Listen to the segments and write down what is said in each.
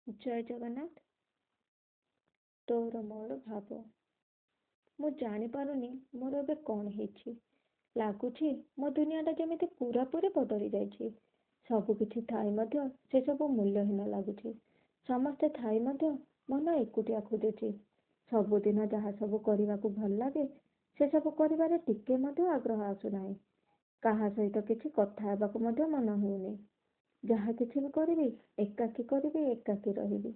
जय जगन्नाथ। तोर मोर भाव ମୁଁ ଜାଣିପାରୁନି ମୋର ଏବେ କ'ଣ ହେଇଛି। ଲାଗୁଛି ମୋ ଦୁନିଆଟା ଯେମିତି ପୁରାପୁରି ବଦଳି ଯାଇଛି। ସବୁ କିଛି ଥାଇ ମଧ୍ୟ ସେସବୁ ମୂଲ୍ୟହୀନ ଲାଗୁଛି। ସମସ୍ତେ ଥାଇ ମଧ୍ୟ ମନ ଏକୁଟିଆ ଖୋଜୁଛି। ସବୁଦିନ ଯାହା ସବୁ କରିବାକୁ ଭଲ ଲାଗେ ସେସବୁ କରିବାରେ ଟିକେ ମଧ୍ୟ ଆଗ୍ରହ ଆସୁନାହିଁ। କାହା ସହିତ କିଛି କଥା ହେବାକୁ ମଧ୍ୟ ମନ ହେଉନି। ଯାହା କିଛି ବି କରିବି ଏକାକୀ ରହିବି।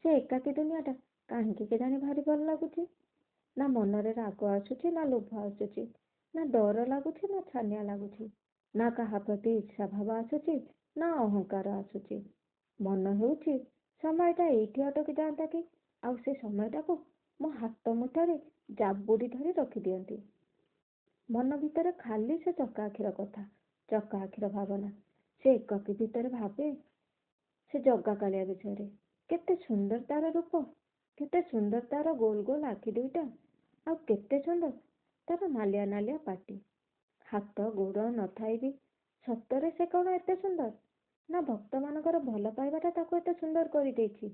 ସେ ଏକାକୀ ଦୁନିଆଟା କାହିଁକି କେଜାଣି ଭାରି ଭଲ ଲାଗୁଛି। ନା ମନରେ ରାଗ ଆସୁଛି, ନା ଲୋଭ ଆସୁଛି, ନା ଡର ଲାଗୁଛି, ନା ଛାନିଆ ଲାଗୁଛି, ନା କାହା ପ୍ରତି ଇର୍ଷା ଭାବ ଆସୁଛି, ନା ଅହଙ୍କାର ଆସୁଛି। ମନ ହେଉଛି ସମୟଟା ଏଇଠି ଅଟକି ଯାଆନ୍ତା କି, ଆଉ ସେ ସମୟଟାକୁ ମୋ ହାତ ମୁଠାରେ ଜାବୁଡ଼ି ଧରି ରଖିଦିଅନ୍ତି। ମନ ଭିତରେ ଖାଲି ସେ ଚକା ଆଖିର କଥା, ଚକା ଆଖିର ଭାବନା। ସେ ଏକାକୀ ଭିତରେ ଭାବେ ସେ ଜଗା କାଳିଆ ବିଷୟରେ। କେତେ ସୁନ୍ଦର ତାର ରୂପ, କେତେ ସୁନ୍ଦର ତାର ଗୋଲ ଗୋଲ ଆଖି ଦୁଇଟା, ଆଉ କେତେ ସୁନ୍ଦର ତାର ନାଲିଆ ନାଲିଆ ପାଟି। ହାତ ଗୋଡ଼ ନଥାଇ ବି ସତରେ ସେ କ'ଣ ଏତେ ସୁନ୍ଦର? ନା ଭକ୍ତମାନଙ୍କର ଭଲ ପାଇବାଟା ତାକୁ ଏତେ ସୁନ୍ଦର କରିଦେଇଛି?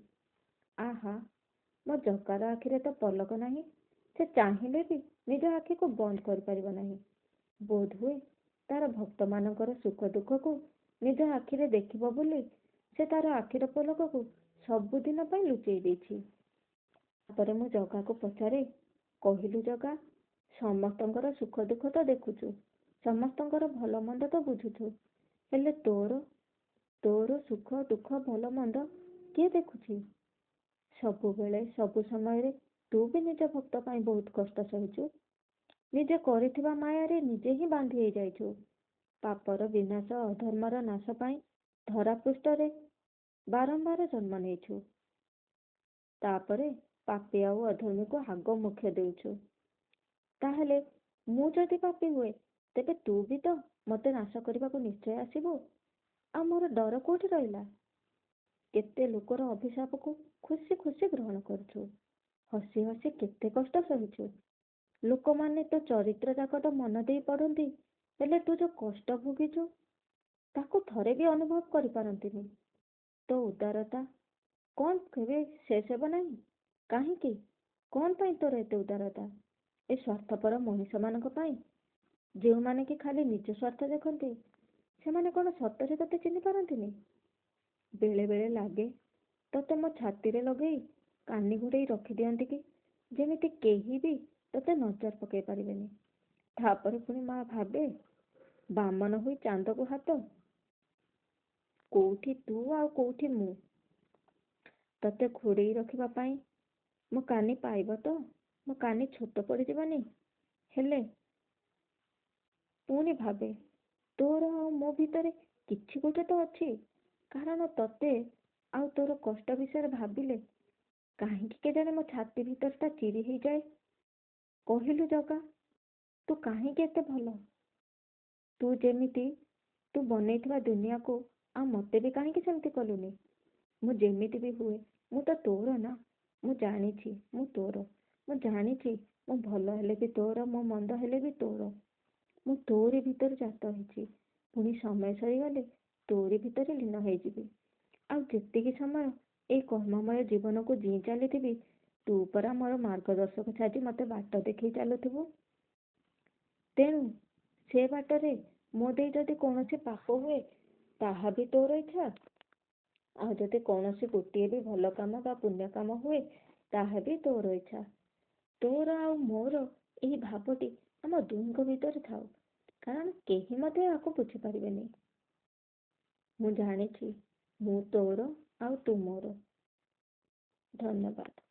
ଆହା, ମୋ ଜଗାର ଆଖିରେ ତ ପଲକ ନାହିଁ। ସେ ଚାହିଁଲେ ବି ନିଜ ଆଖିକୁ ବନ୍ଦ କରିପାରିବ ନାହିଁ। ବୋଧହୁଏ ତାର ଭକ୍ତମାନଙ୍କର ସୁଖ ଦୁଃଖକୁ ନିଜ ଆଖିରେ ଦେଖିବ ବୋଲି ସେ ତାର ଆଖିର ପଲକକୁ ସବୁଦିନ ପାଇଁ ଲୁଚେଇ ଦେଇଛି। ତାପରେ ମୁଁ ଜଗାକୁ ପଚାରେ, କହିଲୁ ଜଗା, ସମସ୍ତଙ୍କର ସୁଖ ଦୁଃଖ ତ ଦେଖୁଛୁ, ସମସ୍ତଙ୍କର ଭଲ ମନ୍ଦ ତ ବୁଝୁଛୁ, ହେଲେ ତୋର ସୁଖ ଦୁଃଖ ଭଲ ମନ୍ଦ କିଏ ଦେଖୁଛି? ସବୁବେଳେ ସବୁ ସମୟରେ ତୁ ବି ନିଜ ଭକ୍ତ ପାଇଁ ବହୁତ କଷ୍ଟ ସହିଛୁ। ନିଜେ କରିଥିବା ମାୟାରେ ନିଜେ ହିଁ ବାନ୍ଧି ହେଇଯାଇଛୁ। ପାପର ବିନାଶ, ଅଧର୍ମର ନାଶ ପାଇଁ ଧରା ପୃଷ୍ଠରେ ବାରମ୍ବାର ଜନ୍ମ ନେଇଛୁ। ତାପରେ ପାପୀ ଆଉ ଅଧର୍ମୀକୁ ହାଗ ମୁଖ୍ୟ ଦେଉଛୁ। ତାହେଲେ ମୁଁ ଯଦି ପାପୀ ହୁଏ, ତେବେ ତୁ ବି ତ ମୋତେ ନାଶ କରିବାକୁ ନିଶ୍ଚୟ ଆସିବୁ। ଆଉ ମୋର ଡର କୋଉଠି ରହିଲା? କେତେ ଲୋକର ଅଭିଶାପକୁ ଖୁସି ଖୁସି ଗ୍ରହଣ କରୁଛୁ। ହସି ହସି କେତେ କଷ୍ଟ ସହିଛୁ। ଲୋକମାନେ ତୋ ଚରିତ୍ର ଯାକଟ ମନ ଦେଇ ପଢ଼ନ୍ତି, ହେଲେ ତୁ ଯୋଉ କଷ୍ଟ ଭୋଗିଛୁ ତାକୁ ଥରେ ବି ଅନୁଭବ କରିପାରନ୍ତିନି। ତୋ ଉଦାରତା କ'ଣ କେବେ ଶେଷ ହେବ ନାହିଁ? କାହିଁକି? କ'ଣ ପାଇଁ ତୋର ଏତେ ଉଦାରତା? ଏ ସ୍ୱାର୍ଥପର ମଣିଷମାନଙ୍କ ପାଇଁ, ଯେଉଁମାନେ କି ଖାଲି ନିଜ ସ୍ୱାର୍ଥ ଦେଖନ୍ତି, ସେମାନେ କ'ଣ ସତରେ ତୋତେ ଚିହ୍ନି ପାରନ୍ତିନି? ବେଳେ ବେଳେ ଲାଗେ ତୋତେ ମୋ ଛାତିରେ ଲଗେଇ କାନି ଘୋଡ଼େଇ ରଖିଦିଅନ୍ତି କି, ଯେମିତି କେହି ବି ତୋତେ ନଜର ପକେଇ ପାରିବେନି। ତାପରେ ପୁଣି ମା ଭାବେ, ବାମନ ହୋଇ ଚାନ୍ଦକୁ ହାତ, କୋଉଠି ତୁ ଆଉ କୋଉଠି ମୁଁ। ତୋତେ ଘୋଡ଼େଇ ରଖିବା ପାଇଁ ମୋ କାନି ପାଇବ ତ? ମୋ କାନି ଛୋଟ ପଡ଼ିଯିବନି? ହେଲେ ପୁଣି ଭାବେ, ତୋର ଆଉ ମୋ ଭିତରେ କିଛି ଗୋଟେ ତ ଅଛି। କାରଣ ତୋତେ ଆଉ ତୋର କଷ୍ଟ ବିଷୟରେ ଭାବିଲେ କାହିଁକି କେଜାଣି ମୋ ଛାତି ଭିତରଟା ଚିରି ହେଇଯାଏ। କହିଲୁ ଜଗା, ତୁ କାହିଁକି ଏତେ ଭଲ? ତୁ ଯେମିତି ତୁ ବନେଇଥିବା ଦୁନିଆକୁ ଆଉ ମୋତେ ବି କାହିଁକି ସେମିତି କଲୁନି? ମୁଁ ଯେମିତି ବି ହୁଏ, ମୁଁ ତ ତୋର ନା। ମୁଁ ଜାଣିଛି ମୁଁ ତୋର। ମୁଁ ଜାଣିଛି ମୁଁ ଭଲ ହେଲେ ବି ତୋର, ମୁଁ ମନ୍ଦ ହେଲେ ବି ତୋର। ମୁଁ ତୋରି ଭିତରେ ଜାତ ହେଇଛି। ପୁଣି ସମୟ ସରିଗଲେ ତୋରି ଭିତରେ ଲୀନ ହେଇଯିବି। ଆଉ ଯେତିକି ସମୟ ଏଇ କର୍ମମୟ ଜୀବନକୁ ଜିଇଁ ଚାଲିଥିବି, ତୁ ପରା ମୋର ମାର୍ଗଦର୍ଶକ ସାଜି ମୋତେ ବାଟ ଦେଖେଇ ଚାଲୁଥିବୁ। ତେଣୁ ସେ ବାଟରେ ମୋ ଦେଇ ଯଦି କୌଣସି ପାପ ହୁଏ, ତାହା ବି ତୋର ଇଚ୍ଛା। ଆଉ ଯଦି କୌଣସି ଗୋଟିଏ ବି ଭଲ କାମ ବା ପୁଣ୍ୟ କାମ ହୁଏ, ତାହା ବି ତୋର ଇଚ୍ଛା। ତୋର ଆଉ ମୋର ଏହି ଭାବଟି ଆମ ଦୁହିଁଙ୍କ ଭିତରେ ଥାଉ, କାରଣ କେହି ମଧ୍ୟ ଏହାକୁ ବୁଝିପାରିବେନି। ମୁଁ ଜାଣିଛି ମୁଁ ତୋର ଆଉ ତୁ ମୋର। ଧନ୍ୟବାଦ।